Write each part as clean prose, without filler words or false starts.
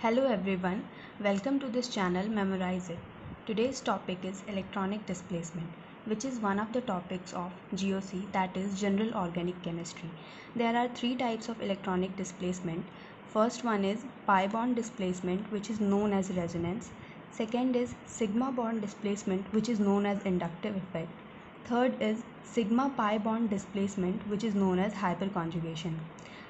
Hello everyone, welcome to this channel Memorize It. Today's topic is electronic displacement, which is one of the topics of GOC, that is General Organic Chemistry. There are three types of electronic displacement. First one is pi bond displacement, which is known as resonance. Second is sigma bond displacement, which is known as inductive effect. Third is sigma pi bond displacement, which is known as hyperconjugation.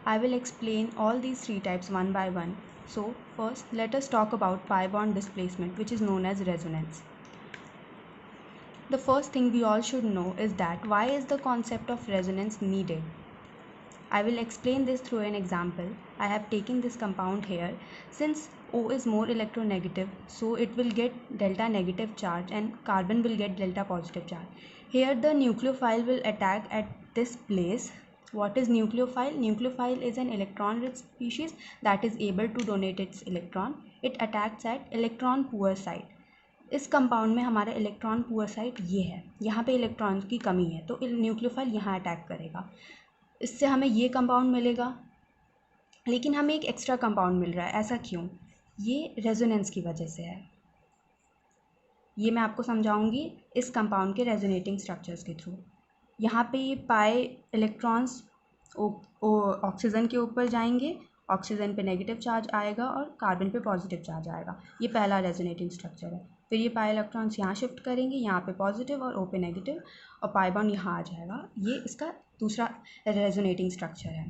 I will explain all these three types one by one. So first let us talk about pi bond displacement, which is known as resonance. The first thing we all should know is that why is the concept of resonance needed? I will explain this through an example. I have taken this compound here. Since O is more electronegative, so it will get delta negative charge and carbon will get delta positive charge. Here the nucleophile will attack at this place. What is nucleophile? Nucleophile is an electron-rich species that is able to donate its electron. It attacks at electron poor site. इस compound में हमारा electron poor site ये है, यहाँ पे electron की कमी है, तो न्यूक्लियोफाइल यहाँ अटैक करेगा. इससे हमें ये कंपाउंड मिलेगा, लेकिन हमें एक एक्स्ट्रा कंपाउंड मिल रहा है. ऐसा क्यों? ये रेजोनेंस की वजह से है. ये मैं आपको समझाऊंगी इस कंपाउंड के रेजोनेटिंग स्ट्रक्चर्स के थ्रू. यहाँ पे ये पाई इलेक्ट्रॉन्स ऑक्सीजन के ऊपर जाएंगे, ऑक्सीजन पे नेगेटिव चार्ज आएगा और कार्बन पे पॉजिटिव चार्ज आएगा. ये पहला रेजोनेटिंग स्ट्रक्चर है. फिर ये पाई इलेक्ट्रॉन्स यहाँ शिफ्ट करेंगे, यहाँ पे पॉजिटिव और ओ पे नेगेटिव, और पाई बॉन्ड यहाँ आ जाएगा. ये इसका दूसरा रेजोनेटिंग स्ट्रक्चर है.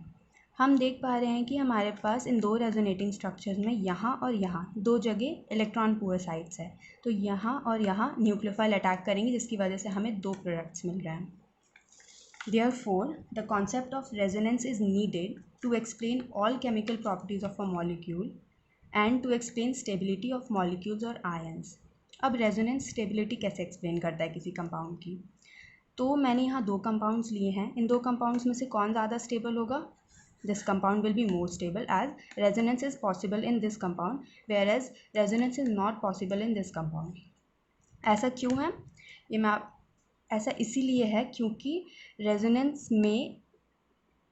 हम देख पा रहे हैं कि हमारे पास इन दो रेजोनेटिंग स्ट्रक्चर्स में यहाँ और यहाँ दो जगह इलेक्ट्रॉन पुअर साइट्स है. तो यहाँ और यहाँ न्यूक्लियोफाइल अटैक करेंगे, जिसकी वजह से हमें दो प्रोडक्ट्स मिल रहे हैं. Therefore, the concept of resonance is needed to explain all chemical properties of a molecule and to explain stability of molecules or ions. अब resonance stability कैसे explain करता है किसी compound की? तो मैंने यहाँ दो compounds लिए हैं. इन दो compounds में से कौन ज़्यादा stable होगा? This compound will be more stable as resonance is possible in this compound, whereas resonance is not possible in this compound. ऐसा क्यों है? ऐसा इसीलिए है क्योंकि रेजोनेंस में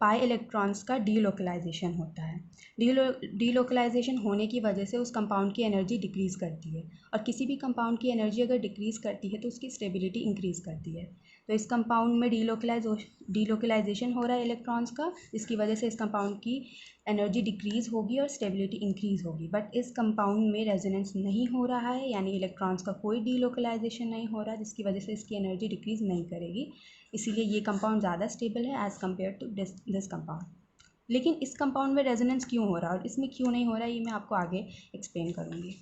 पाई इलेक्ट्रॉन्स का डीलोकलाइजेशन होता है. डीलोकलाइजेशन होने की वजह से उस कंपाउंड की एनर्जी डिक्रीज़ करती है, और किसी भी कंपाउंड की एनर्जी अगर डिक्रीज़ करती है तो उसकी स्टेबिलिटी इंक्रीज़ करती है. तो इस कंपाउंड में डीलोकलाइजेशन हो रहा है इलेक्ट्रॉन्स का, जिसकी वजह से इस कंपाउंड की एनर्जी डिक्रीज़ होगी और स्टेबिलिटी इंक्रीज़ होगी. बट इस कंपाउंड में रेजोनेंस नहीं हो रहा है, यानी इलेक्ट्रॉन्स का कोई डीलोकलाइजेशन नहीं हो रहा, जिसकी वजह से इसकी एनर्जी डिक्रीज़ नहीं करेगी. इसीलिए ये कंपाउंड ज़्यादा स्टेबल है as compare to this compound. लेकिन इस कंपाउंड में रेजोनेंस क्यों हो रहा है और इसमें क्यों नहीं हो रहा है, ये मैं आपको आगे एक्सप्लेन करूँगी.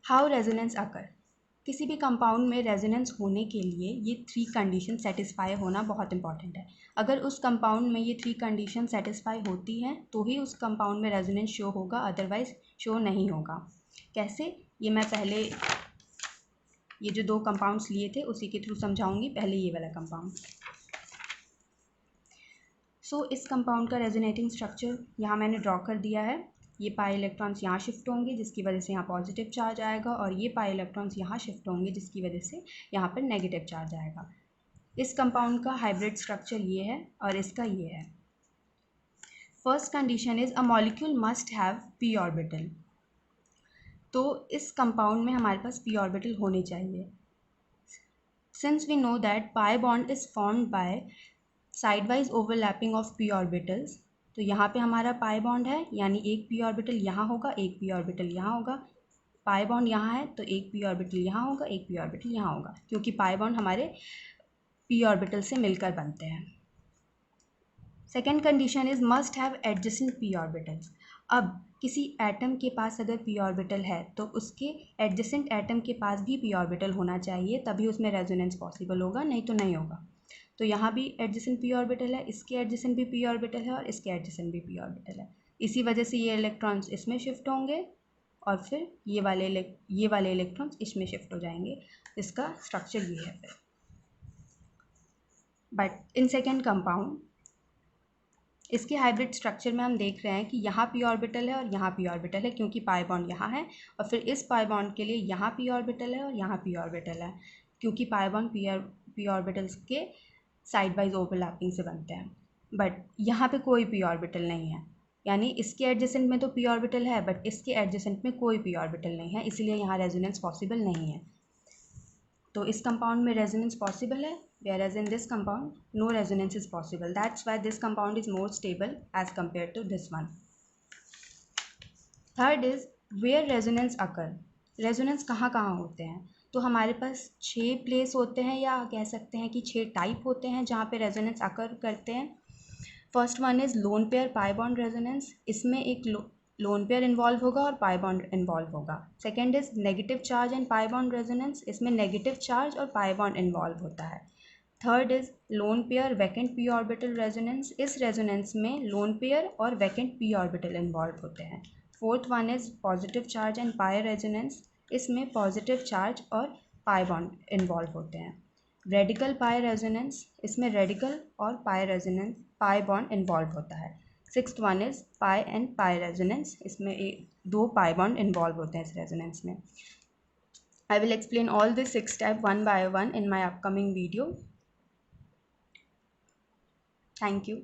हाउ रेजोनेंस अकर. किसी भी कंपाउंड में रेजोनेंस होने के लिए ये थ्री कंडीशन सेटिस्फाई होना बहुत इंपॉर्टेंट है. अगर उस कंपाउंड में ये थ्री कंडीशन सेटिस्फाई होती हैं तो ही उस कंपाउंड में रेजोनेंस शो होगा, अदरवाइज शो नहीं होगा. कैसे, ये मैं पहले ये जो दो कंपाउंड्स लिए थे उसी के थ्रू समझाऊंगी. पहले ये वाला कंपाउंड. सो इस कंपाउंड का रेजोनेटिंग स्ट्रक्चर यहाँ मैंने ड्रॉ कर दिया है. ये पाई इलेक्ट्रॉन्स यहाँ शिफ्ट होंगे, जिसकी वजह से यहाँ पॉजिटिव चार्ज आएगा, और ये पाई इलेक्ट्रॉन्स यहाँ शिफ्ट होंगे, जिसकी वजह से यहाँ पर नेगेटिव चार्ज आएगा. इस कंपाउंड का हाइब्रिड स्ट्रक्चर ये है और इसका ये है. First condition is a molecule must have P orbital. तो इस कंपाउंड में हमारे पास पी ऑर्बिटल होने चाहिए. Since we know that pi bond is formed by side wise overlapping of p orbitals. तो यहाँ पे हमारा पाई बॉन्ड है, यानी एक पी ऑर्बिटल यहाँ होगा, एक पी ऑर्बिटल यहाँ होगा. पाई बॉन्ड यहाँ है तो एक पी ऑर्बिटल यहाँ होगा, एक पी ऑर्बिटल यहाँ होगा, क्योंकि पाई बॉन्ड हमारे पी ऑर्बिटल से मिलकर बनते हैं. Second condition is must have adjacent P orbitals. अब किसी एटम के पास अगर पी ऑर्बिटल है तो उसके एडजेसेंट एटम के पास भी पी ऑर्बिटल होना चाहिए, तभी उसमें रेजोनेंस पॉसिबल होगा, नहीं तो नहीं होगा. तो यहाँ भी एडजेसेंट पी ऑर्बिटल है, इसके एडजेसेंट भी पी ऑर्बिटल है, और इसके एडजेसेंट भी पी ऑर्बिटल है. इसी वजह से ये इलेक्ट्रॉन्स इसमें शिफ्ट होंगे और फिर ये वाले इलेक्ट्रॉन्स इसमें शिफ्ट हो जाएंगे. इसका स्ट्रक्चर ये है. फिर बट इन सेकेंड कंपाउंड इसके हाइब्रिड स्ट्रक्चर में हम देख रहे हैं कि यहाँ पी ऑर्बिटल है और यहाँ पी ऑर्बिटल है, क्योंकि पाई बॉन्ड यहाँ है, और फिर इस पाई बॉन्ड के लिए यहाँ पी ऑर्बिटल है और यहाँ पी ऑर्बिटल है, क्योंकि पाई बॉन्ड पी ऑर्बिटल्स के साइड वाइज ओवरलैपिंग से बनते हैं. बट यहाँ पे कोई p ऑर्बिटल नहीं है, यानी इसके एडजेसेंट में तो p ऑर्बिटल है बट इसके एडजेसेंट में कोई p ऑर्बिटल नहीं है, इसलिए यहाँ रेजोनेंस पॉसिबल नहीं है। तो इस कंपाउंड में रेजोनेंस पॉसिबल है, whereas in this compound no resonance is possible. That's why this compound is more stable as compared to this one. Third is where resonance occur. Resonance कहाँ कहाँ होते हैं? तो हमारे पास 6 प्लेस होते हैं, या कह सकते हैं कि 6 टाइप होते हैं जहाँ पे रेजोनेंस अकर करते हैं। First one is lone pair pi bond resonance. इसमें एक लोन पेयर इन्वॉल्व होगा और पाई बॉन्ड इन्वॉल्व होगा। Second is negative charge and pi bond resonance. इसमें नेगेटिव चार्ज और पाई बॉन्ड इन्वॉल्व होता है। Third is lone pair vacant P orbital resonance. इस रेजोनेंस में लोन पेयर और वैकेंट पी ऑर्बिटल इन्वॉल्व होते हैं। Fourth one is positive charge and pi resonance. इसमें पॉजिटिव चार्ज और पाई बॉन्ड इन्वॉल्व होते हैं। रेडिकल पाई रेजोनेंस, इसमें रेडिकल और पाई बॉन्ड इन्वॉल्व होता है। Sixth one is pi and pi resonance. इसमें 2 पाई बॉन्ड इन्वॉल्व होते हैं इस रेजोनेंस में। I will explain all the 6 steps one by one in my upcoming video. Thank you.